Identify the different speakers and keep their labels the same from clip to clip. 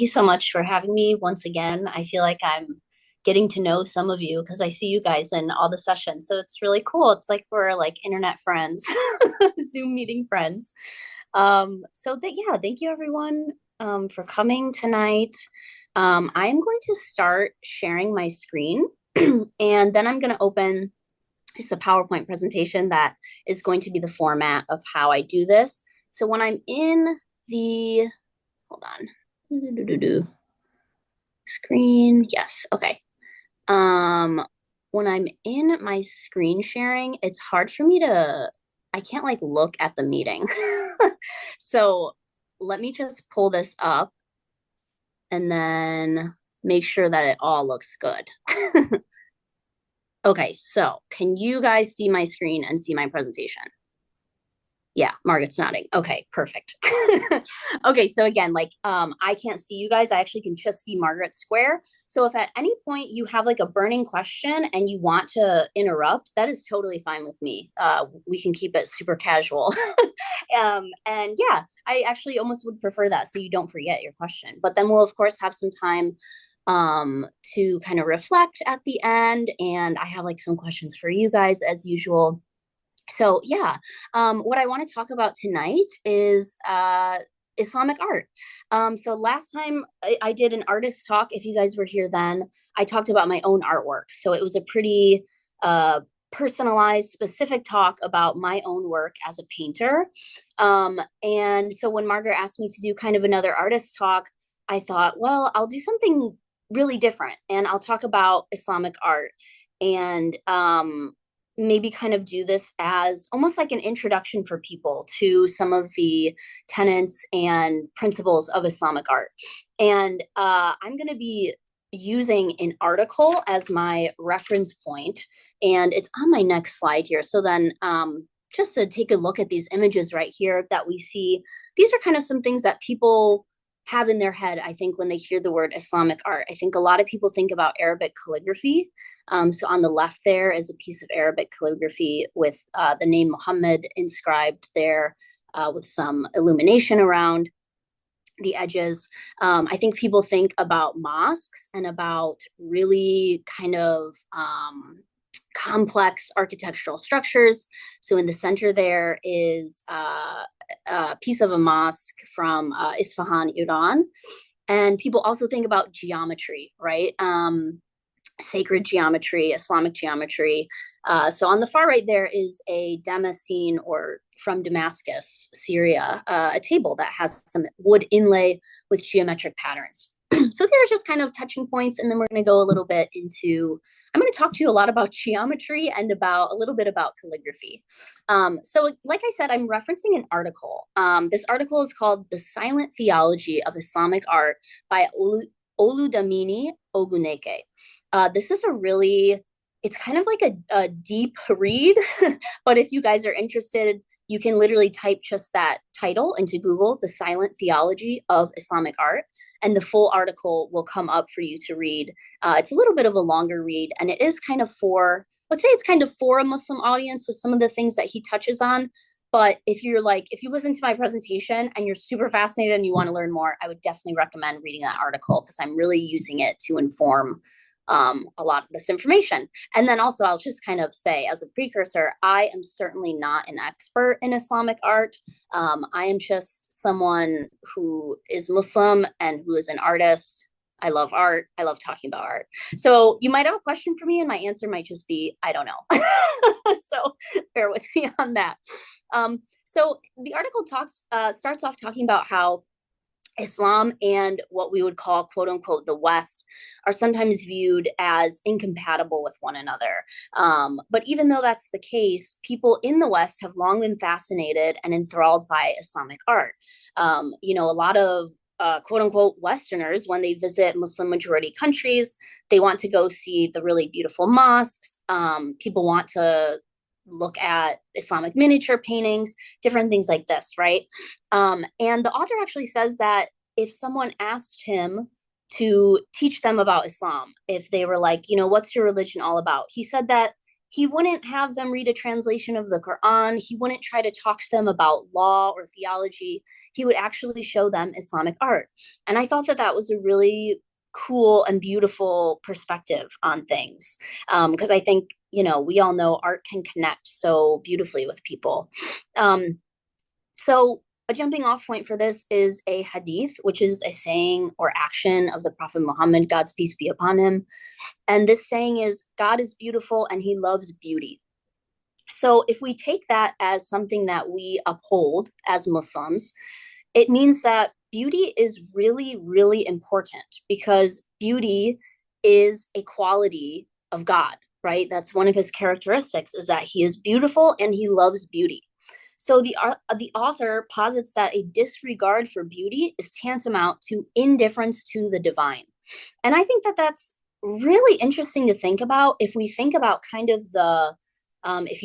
Speaker 1: you so much for having me once again. I feel like I'm getting to know some of you because I see you guys in all the sessions. So it's really cool. It's like we're like internet friends, Zoom meeting friends. Yeah, thank you everyone for coming tonight. I am going to start sharing my screen and then I'm going to open just a PowerPoint presentation that is going to be the format of how I do this. So when I'm in the, hold on. Screen. Yes. Okay. Um, when I'm in my screen sharing, it's hard for me to, I can't like look at the meeting. So let me just pull this up and then make sure that it all looks good. Okay, so can you guys see my screen and see my presentation? Yeah, Margaret's nodding. Okay, perfect. Okay, so again, I can't see you guys. I actually can just see Margaret's square. So if at any point you have like a burning question and you want to interrupt, that is totally fine with me. We can keep it super casual. And yeah, I actually almost would prefer that so you don't forget your question. But then we'll of course have some time to kind of reflect at the end, and I have like some questions for you guys as usual. So yeah, what I want to talk about tonight is Islamic art. So last time I did an artist talk, if you guys were here then, I talked about my own artwork. So it was a pretty personalized, specific talk about my own work as a painter. And so when Margaret asked me to do kind of another artist talk, I thought, well, I'll do something really different and I'll talk about Islamic art. And maybe kind of do this as almost like an introduction for people to some of the tenets and principles of Islamic art. And I'm going to be using an article as my reference point, and it's on my next slide here. So then, just to take a look at these images right here that we see, these are kind of some things that people have in their head, I think, when they hear the word Islamic art. I think a lot of people think about Arabic calligraphy. So on the left there is a piece of Arabic calligraphy with the name Muhammad inscribed there with some illumination around the edges. I think people think about mosques and about really kind of complex architectural structures. So in the center there is a piece of a mosque from Isfahan, Iran. And people also think about geometry, right? Sacred geometry, Islamic geometry. So on the far right there is a Damascene, or from Damascus, Syria, a table that has some wood inlay with geometric patterns. So there's just kind of touching points, and then we're going to go a little bit into, I'm going to talk to you a lot about geometry and about a little bit about calligraphy. So like I said, I'm referencing an article. This article is called The Silent Theology of Islamic Art by Oludamini Oguneke. This is a really, it's kind of like a deep read, but if you guys are interested, you can literally type just that title into Google, The Silent Theology of Islamic Art, and the full article will come up for you to read. It's a little bit of a longer read, and it is kind of for, let's say it's kind of for a Muslim audience with some of the things that he touches on. But if you're like, if you listen to my presentation and you're super fascinated and you want to learn more, I would definitely recommend reading that article because I'm really using it to inform a lot of this information. And then also, I'll just kind of say as a precursor, I am certainly not an expert in Islamic art. I am just someone who is Muslim and who is an artist. I love art. I love talking about art. So you might have a question for me, and my answer might just be, I don't know. So bear with me on that. So the article starts off talking about how Islam and what we would call, quote unquote, the West are sometimes viewed as incompatible with one another. But even though that's the case, people in the West have long been fascinated and enthralled by Islamic art. A lot of quote unquote Westerners, when they visit Muslim majority countries, they want to go see the really beautiful mosques. People want to look at Islamic miniature paintings, different things like this, right? And the author actually says that if someone asked him to teach them about Islam, if they were like, what's your religion all about? He said that he wouldn't have them read a translation of the Quran. He wouldn't try to talk to them about law or theology. He would actually show them Islamic art. And I thought that that was a really cool and beautiful perspective on things. Because I think, we all know art can connect so beautifully with people. So a jumping off point for this is a hadith, which is a saying or action of the Prophet Muhammad, God's peace be upon him. And this saying is, God is beautiful and he loves beauty. So if we take that as something that we uphold as Muslims, it means that beauty is really, really important because beauty is a quality of God, right? That's one of his characteristics, is that he is beautiful and he loves beauty. So the author posits that a disregard for beauty is tantamount to indifference to the divine. And I think that that's really interesting to think about if we think about kind of if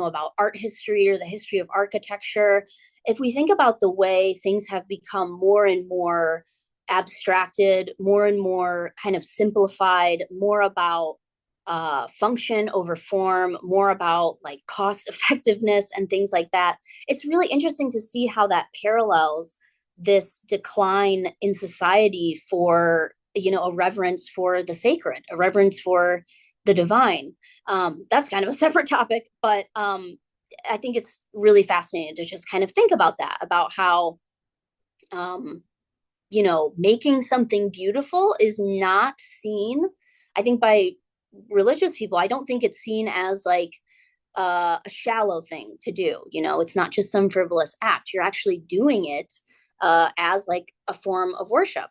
Speaker 1: about art history or the history of architecture, if we think about the way things have become more and more abstracted, more and more kind of simplified, more about function over form, more about like cost effectiveness and things like that. It's really interesting to see how that parallels this decline in society for, a reverence for the sacred, a reverence for the divine. That's kind of a separate topic, but I think it's really fascinating to just kind of think about that, about how, making something beautiful is not seen, I think, by religious people. I don't think it's seen as like a shallow thing to do. It's not just some frivolous act. You're actually doing it as like a form of worship.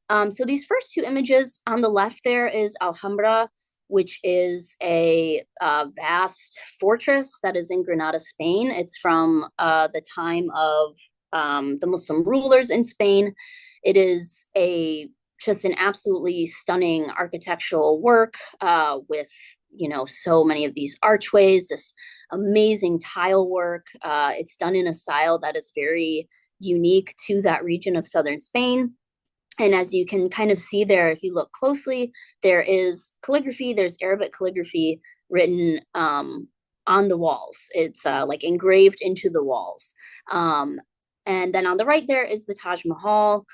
Speaker 1: So these first two images on the left there is Alhambra, which is a vast fortress that is in Granada, Spain. It's from the time of the Muslim rulers in Spain. It is just an absolutely stunning architectural work with, so many of these archways, this amazing tile work. It's done in a style that is very unique to that region of southern Spain. And as you can kind of see there, if you look closely, there is calligraphy, there's Arabic calligraphy written on the walls. It's like engraved into the walls. And then on the right there is the Taj Mahal,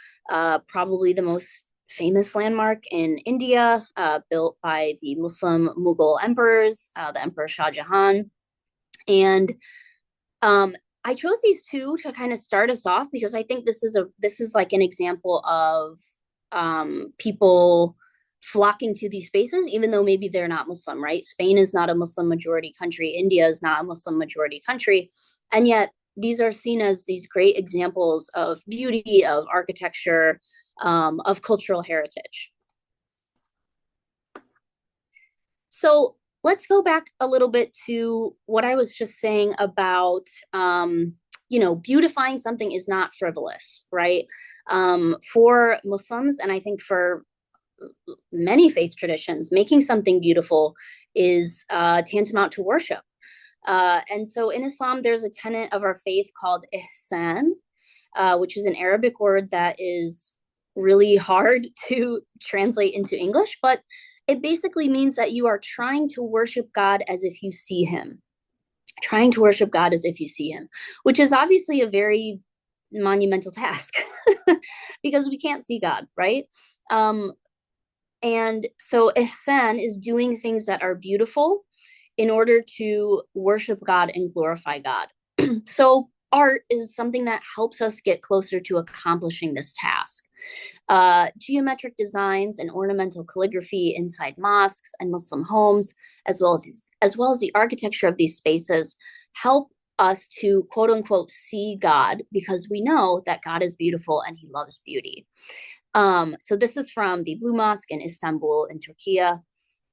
Speaker 1: probably the most famous landmark in India, built by the Muslim Mughal emperors, the Emperor Shah Jahan. And I chose these two to kind of start us off because I think this is like an example of people flocking to these spaces, even though maybe they're not Muslim, right? Spain is not a Muslim majority country. India is not a Muslim majority country. And yet these are seen as these great examples of beauty, of architecture, of cultural heritage. So let's go back a little bit to what I was just saying about, beautifying something is not frivolous, right? For Muslims, and I think for many faith traditions, making something beautiful is tantamount to worship. And so in Islam, there's a tenet of our faith called ihsan, which is an Arabic word that is really hard to translate into English, but it basically means that you are trying to worship God as if you see him. Trying to worship God as if you see him, which is obviously a very monumental task because we can't see God, right? And so ihsan is doing things that are beautiful in order to worship God and glorify God. So art is something that helps us get closer to accomplishing this task. Geometric designs and ornamental calligraphy inside mosques and Muslim homes, as well as the architecture of these spaces, help us to quote unquote see God because we know that God is beautiful and he loves beauty. So this is from the Blue Mosque in Istanbul in Turkey.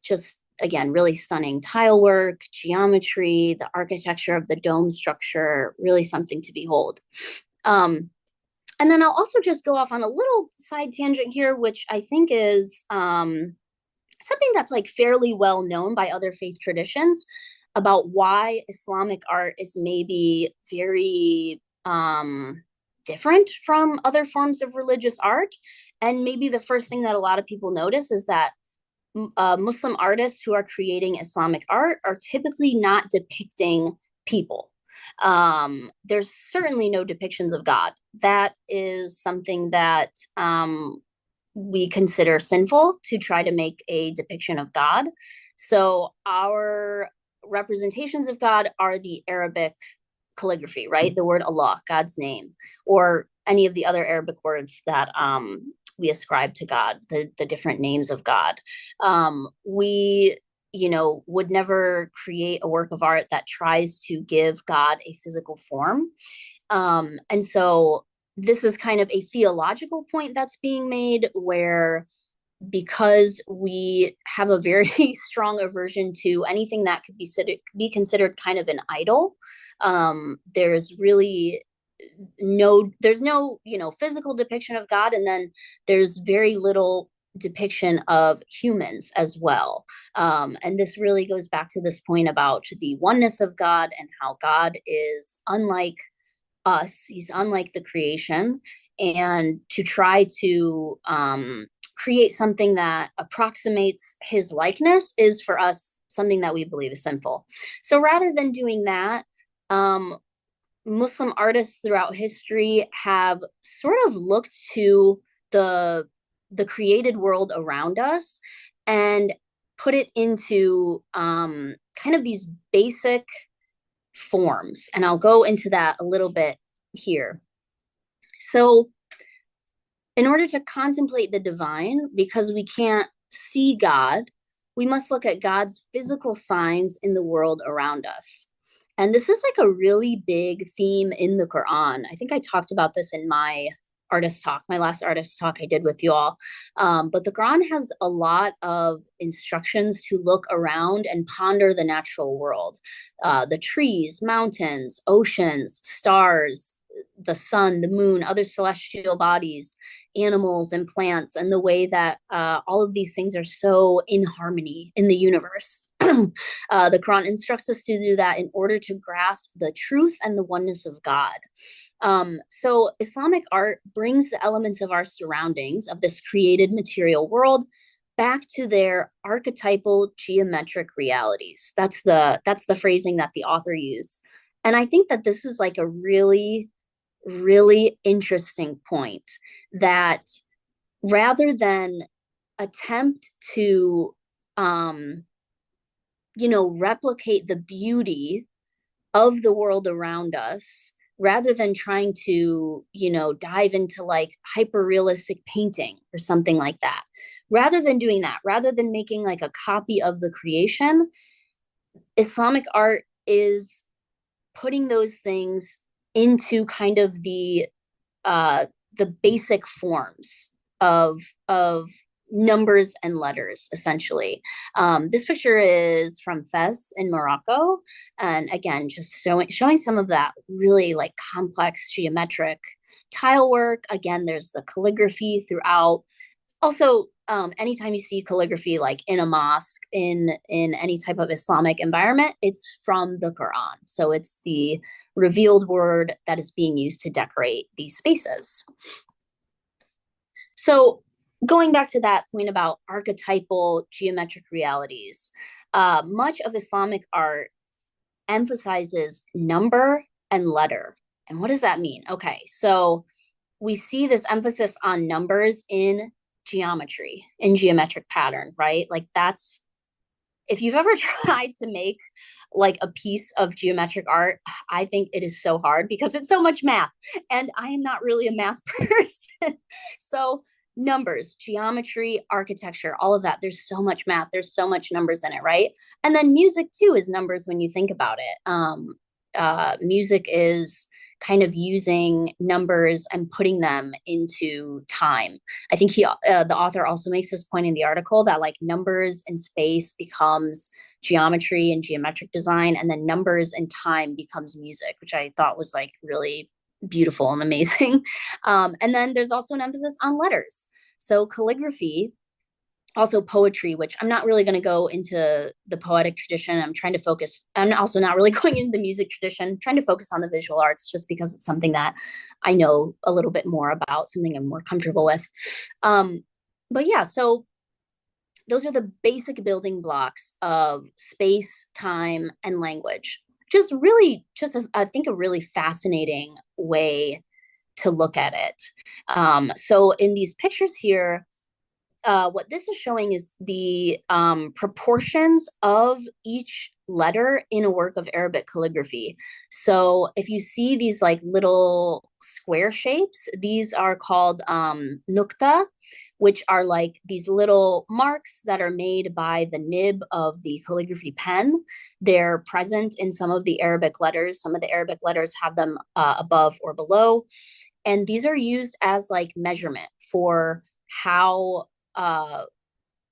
Speaker 1: Just again, really stunning tile work, geometry, the architecture of the dome structure, really something to behold. And then I'll also just go off on a little side tangent here, which I think is something that's like fairly well known by other faith traditions about why Islamic art is maybe very different from other forms of religious art. And maybe the first thing that a lot of people notice is that Muslim artists who are creating Islamic art are typically not depicting people. There's certainly no depictions of God. That is something that we consider sinful to try to make a depiction of God. So our representations of God are the Arabic calligraphy, right? The word Allah, God's name, or any of the other Arabic words that we ascribe to God, the different names of God. We, would never create a work of art that tries to give God a physical form. And so this is kind of a theological point that's being made where because we have a very strong aversion to anything that could be considered kind of an idol. There's really there's no, physical depiction of God, and then there's very little depiction of humans as well. And this really goes back to this point about the oneness of God and how God is unlike us. He's unlike the creation. And to try to create something that approximates his likeness is for us something that we believe is sinful. So rather than doing that, Muslim artists throughout history have sort of looked to the the created world around us and put it into kind of these basic forms. And I'll go into that a little bit here. So, in order to contemplate the divine, because we can't see God, we must look at God's physical signs in the world around us. And this is like a really big theme in the Quran. I think I talked about this in my artist talk, my last artist talk I did with you all. But the Quran has a lot of instructions to look around and ponder the natural world, the trees, mountains, oceans, stars, the sun, the moon, other celestial bodies, animals, and plants, and the way that all of these things are so in harmony in the universe. The Quran instructs us to do that in order to grasp the truth and the oneness of God. So Islamic art brings the elements of our surroundings, of this created material world, back to their archetypal geometric realities. That's the phrasing that the author used. And I think that this is like a really, really interesting point, that rather than attempt to replicate the beauty of the world around us, rather than trying to, dive into like hyper realistic painting or something like that, rather than doing that, rather than making like a copy of the creation, Islamic art is putting those things into kind of the basic forms of numbers and letters, essentially. This picture is from Fez in Morocco, and again, just showing some of that really like complex geometric tile work. Again, there's the calligraphy throughout. Also, anytime you see calligraphy like in a mosque, in any type of Islamic environment, it's from the Quran. So it's the revealed word that is being used to decorate these spaces. So going back to that point about archetypal geometric realities, much of Islamic art emphasizes number and letter. And what does that mean? Okay, so we see this emphasis on numbers in geometry, in geometric pattern, right? Like that's, if you've ever tried to make like a piece of geometric art, I think it is so hard because it's so much math. And I am not really a math person. So numbers, geometry, architecture, all of that. There's so much math. There's so much numbers in it, right? And then music too is numbers when you think about it. Music is kind of using numbers and putting them into time. I think the author also makes this point in the article that like numbers in space becomes geometry and geometric design, and then numbers in time becomes music, which I thought was like really beautiful and amazing. And then there's also an emphasis on letters. So calligraphy, also poetry, which I'm not really going to go into the poetic tradition. I'm also not really going into the music tradition, I'm trying to focus on the visual arts just because it's something that I know a little bit more about, something I'm more comfortable with. But yeah, so those are the basic building blocks of space, time, and language. Just really, I think, a really fascinating way to look at it. So in these pictures here, what this is showing is the proportions of each letter in a work of Arabic calligraphy. So if you see these like little square shapes, these are called nukta, which are like these little marks that are made by the nib of the calligraphy pen. They're present in some of the Arabic letters. Some of the Arabic letters have them above or below. And these are used as like measurement for how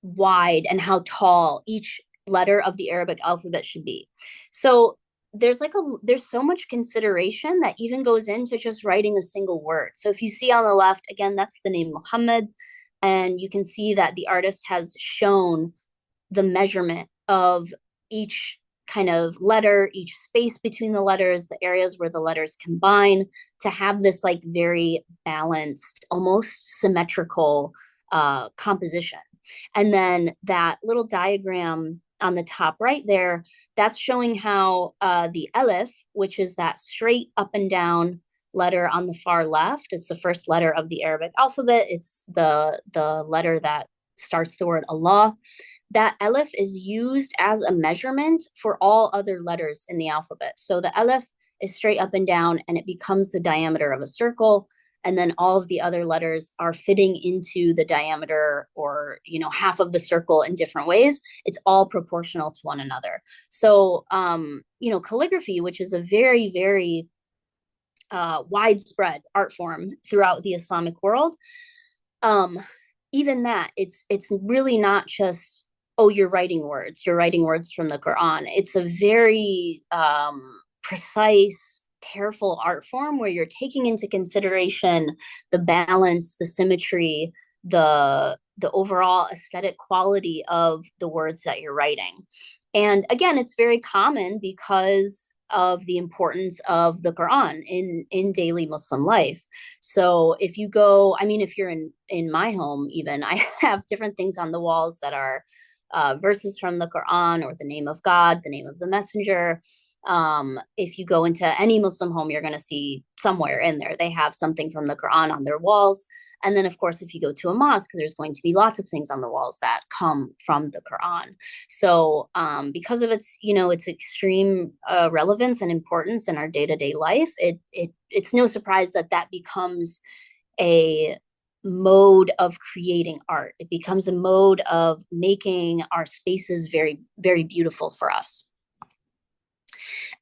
Speaker 1: wide and how tall each letter of the Arabic alphabet should be. So there's so much consideration that even goes into just writing a single word. So if you see on the left, again, that's the name Muhammad, and you can see that the artist has shown the measurement of each kind of letter, each space between the letters, the areas where the letters combine to have this like very balanced, almost symmetrical composition. And then that little diagram on the top right there, that's showing how the Aleph, which is that straight up and down letter on the far left, it's the first letter of the Arabic alphabet. It's the letter that starts the word Allah. That Aleph is used as a measurement for all other letters in the alphabet. So the Aleph is straight up and down, and it becomes the diameter of a circle. And then all of the other letters are fitting into the diameter, or half of the circle in different ways. It's all proportional to one another. So calligraphy, which is a very, very widespread art form throughout the Islamic world, even that, it's really not just, oh, you're writing words from the Quran. It's a very precise, careful art form where you're taking into consideration the balance, the symmetry, the overall aesthetic quality of the words that you're writing. And again, it's very common because of the importance of the Quran in daily Muslim life. So if you go, if you're in my home, even, I have different things on the walls that are verses from the Quran, or the name of God, the name of the messenger. If you go into any Muslim home, you're going to see somewhere in there they have something from the Quran on their walls. And then, of course, if you go to a mosque, there's going to be lots of things on the walls that come from the Quran. So because of its extreme relevance and importance in our day-to-day life, it's no surprise that becomes a mode of creating art. It becomes a mode of making our spaces very, very beautiful for us.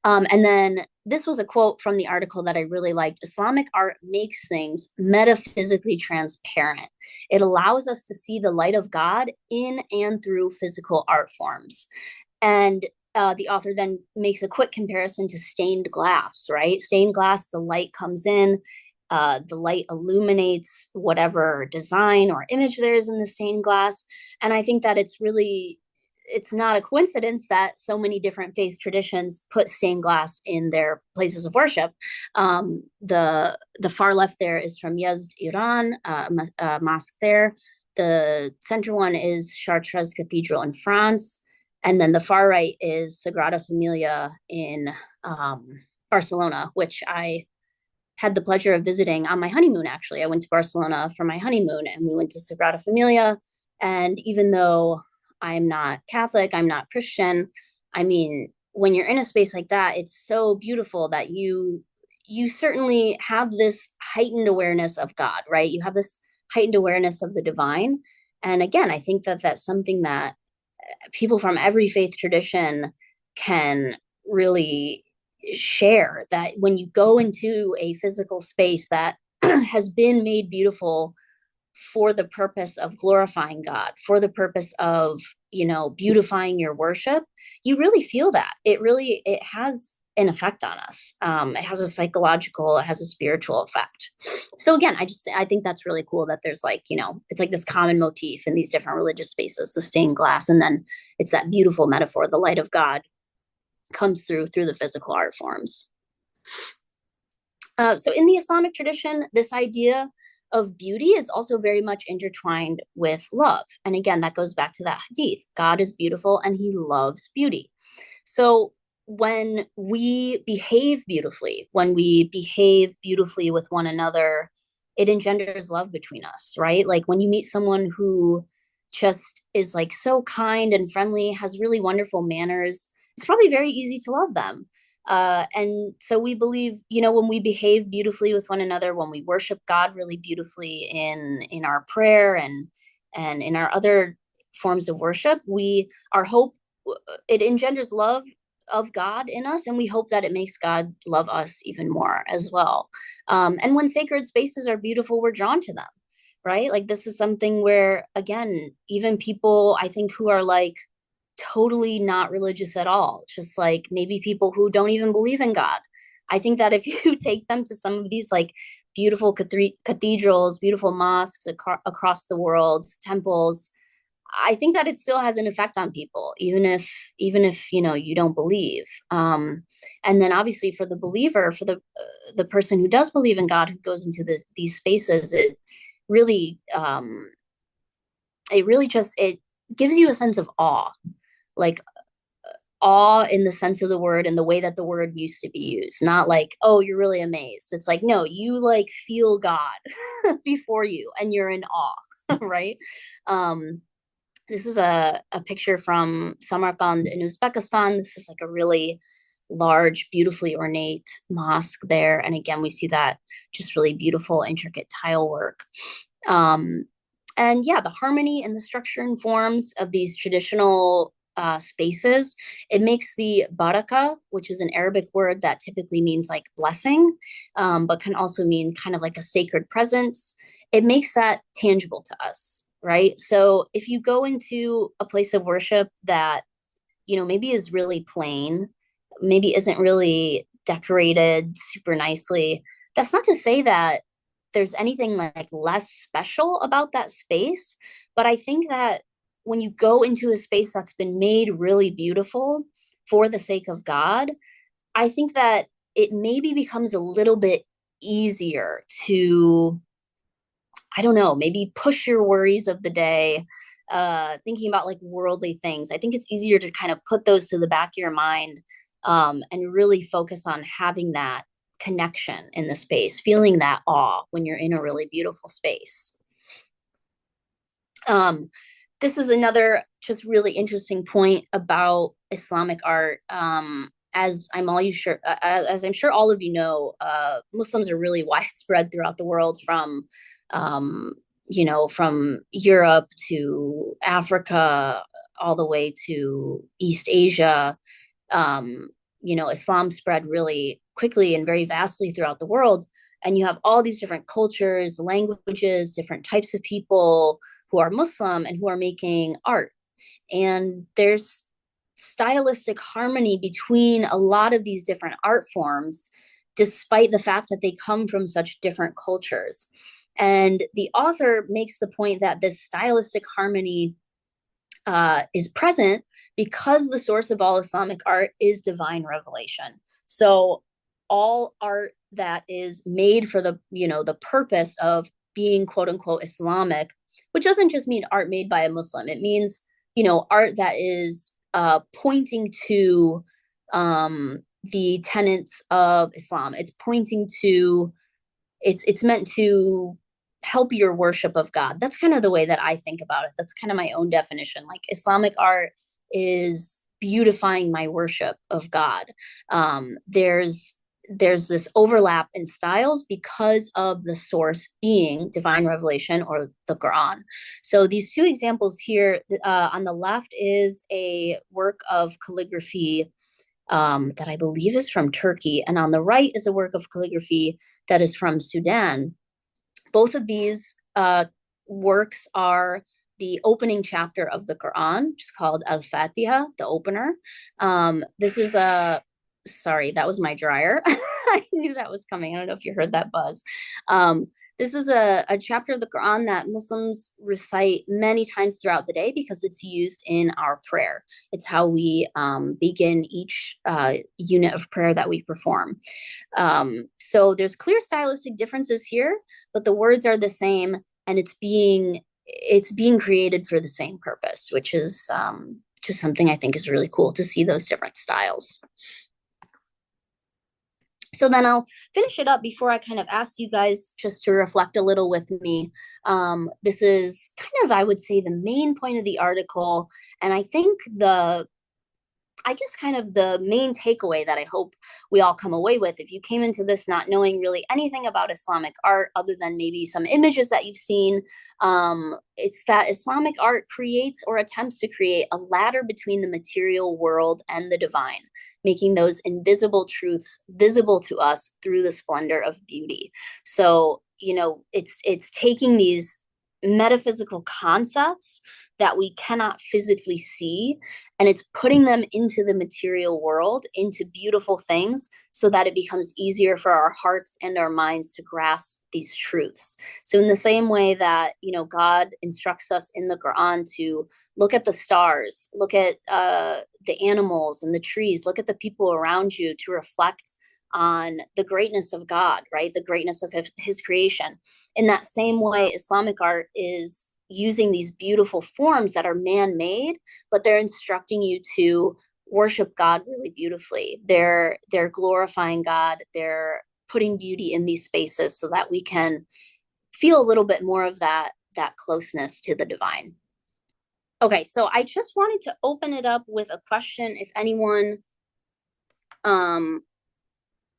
Speaker 1: And then this was a quote from the article that I really liked. Islamic art makes things metaphysically transparent. It allows us to see the light of God in and through physical art forms. And the author then makes a quick comparison to stained glass, right? Stained glass, the light comes in, the light illuminates whatever design or image there is in the stained glass. And I think that it's not a coincidence that so many different faith traditions put stained glass in their places of worship. The far left there is from Yazd, Iran, a mosque there. The center one is Chartres Cathedral in France. And then the far right is Sagrada Familia in Barcelona, which I had the pleasure of visiting on my honeymoon, actually. I went to Barcelona for my honeymoon, and we went to Sagrada Familia. And even though I'm not Catholic, I'm not Christian, when you're in a space like that, it's so beautiful that you certainly have this heightened awareness of God, right? You have this heightened awareness of the divine. And again, I think that that's something that people from every faith tradition can really share, that when you go into a physical space that has been made beautiful for the purpose of glorifying God, for the purpose of, beautifying your worship, you really feel that. It has an effect on us. It has a psychological, it has a spiritual effect. So again, I think that's really cool that there's it's like this common motif in these different religious spaces, the stained glass, and then it's that beautiful metaphor, the light of God comes through the physical art forms. So in the Islamic tradition, this idea of beauty is also very much intertwined with love. And again, that goes back to that hadith. God is beautiful and he loves beauty. So when we behave beautifully, with one another, it engenders love between us, right? Like when you meet someone who just is like so kind and friendly, has really wonderful manners, it's probably very easy to love them. And so we believe, when we behave beautifully with one another, when we worship God really beautifully in our prayer and in our other forms of worship, our hope, it engenders love of God in us, and we hope that it makes God love us even more as well. And when sacred spaces are beautiful, we're drawn to them, right? Like this is something where, again, even people I think who are like totally not religious at all, just like maybe people who don't even believe in God. I think that if you take them to some of these like beautiful cathedrals, beautiful mosques across the world, temples, I think that it still has an effect on people, even if you don't believe. And then obviously for the believer, for the person who does believe in God, who goes into these spaces, really it gives you a sense of awe, like awe in the sense of the word and the way that the word used to be used. Not like, oh, you're really amazed. It's like, no, you like feel God before you and you're in awe, right? This is a picture from Samarkand in Uzbekistan. This is like a really large, beautifully ornate mosque there. And again, we see that just really beautiful, intricate tile work. Um, and yeah, the harmony and the structure and forms of these traditional spaces, it makes the baraka, which is an Arabic word that typically means like blessing, but can also mean kind of like a sacred presence. It makes that tangible to us, right? So if you go into a place of worship that, maybe is really plain, maybe isn't really decorated super nicely, that's not to say that there's anything like less special about that space. But I think that when you go into a space that's been made really beautiful for the sake of God, I think that it maybe becomes a little bit easier to, I don't know, maybe push your worries of the day, thinking about like worldly things. I think it's easier to kind of put those to the back of your mind, and really focus on having that connection in the space, feeling that awe when you're in a really beautiful space. Um, this is another just really interesting point about Islamic art. As I'm sure all of you know, Muslims are really widespread throughout the world, um, from Europe to Africa, all the way to East Asia. um, Islam spread really quickly and very vastly throughout the world. And you have all these different cultures, languages, different types of people who are Muslim and who are making art. And there's stylistic harmony between a lot of these different art forms, despite the fact that they come from such different cultures. And the author makes the point that this stylistic harmony is present because the source of all Islamic art is divine revelation. So all art that is made for the purpose of being quote unquote Islamic, which doesn't just mean art made by a Muslim. It means art that is pointing to the tenets of Islam. It's pointing to it's meant to help your worship of God. That's kind of the way that I think about it. That's kind of my own definition. Like Islamic art is beautifying my worship of God. There's this overlap in styles because of the source being divine revelation or the Quran. So these two examples here, on the left is a work of calligraphy that I believe is from Turkey, and on the right is a work of calligraphy that is from Sudan. Both of these works are the opening chapter of the Quran, which is called Al-Fatiha, the opener. This is sorry, that was my dryer. I knew that was coming. I don't know if you heard that buzz. Um, this is a chapter of the Quran that Muslims recite many times throughout the day because it's used in our prayer. It's how we begin each unit of prayer that we perform. So there's clear stylistic differences here, but the words are the same, and it's being created for the same purpose, which is just something I think is really cool to see those different styles. So then I'll finish it up before I kind of ask you guys just to reflect a little with me. This is kind of, I would say, the main point of the article. And I think I guess kind of the main takeaway that I hope we all come away with, if you came into this not knowing really anything about Islamic art other than maybe some images that you've seen, it's that Islamic art creates or attempts to create a ladder between the material world and the divine, making those invisible truths visible to us through the splendor of beauty. So, it's taking these metaphysical concepts that we cannot physically see, and it's putting them into the material world, into beautiful things, so that it becomes easier for our hearts and our minds to grasp these truths. So in the same way that God instructs us in the Quran to look at the stars, look at the animals and the trees, look at the people around you, to reflect on the greatness of God, right? The greatness of his creation. In that same way, Islamic art is using these beautiful forms that are man-made, but they're instructing you to worship God really beautifully. They're glorifying God. They're putting beauty in these spaces so that we can feel a little bit more of that closeness to the divine. Okay, so I just wanted to open it up with a question. If anyone um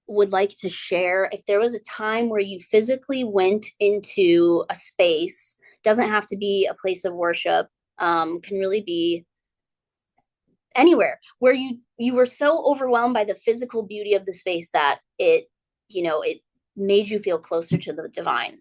Speaker 1: would like to share, if there was a time where you physically went into a space, doesn't have to be a place of worship, can really be anywhere, where you were so overwhelmed by the physical beauty of the space that it made you feel closer to the divine.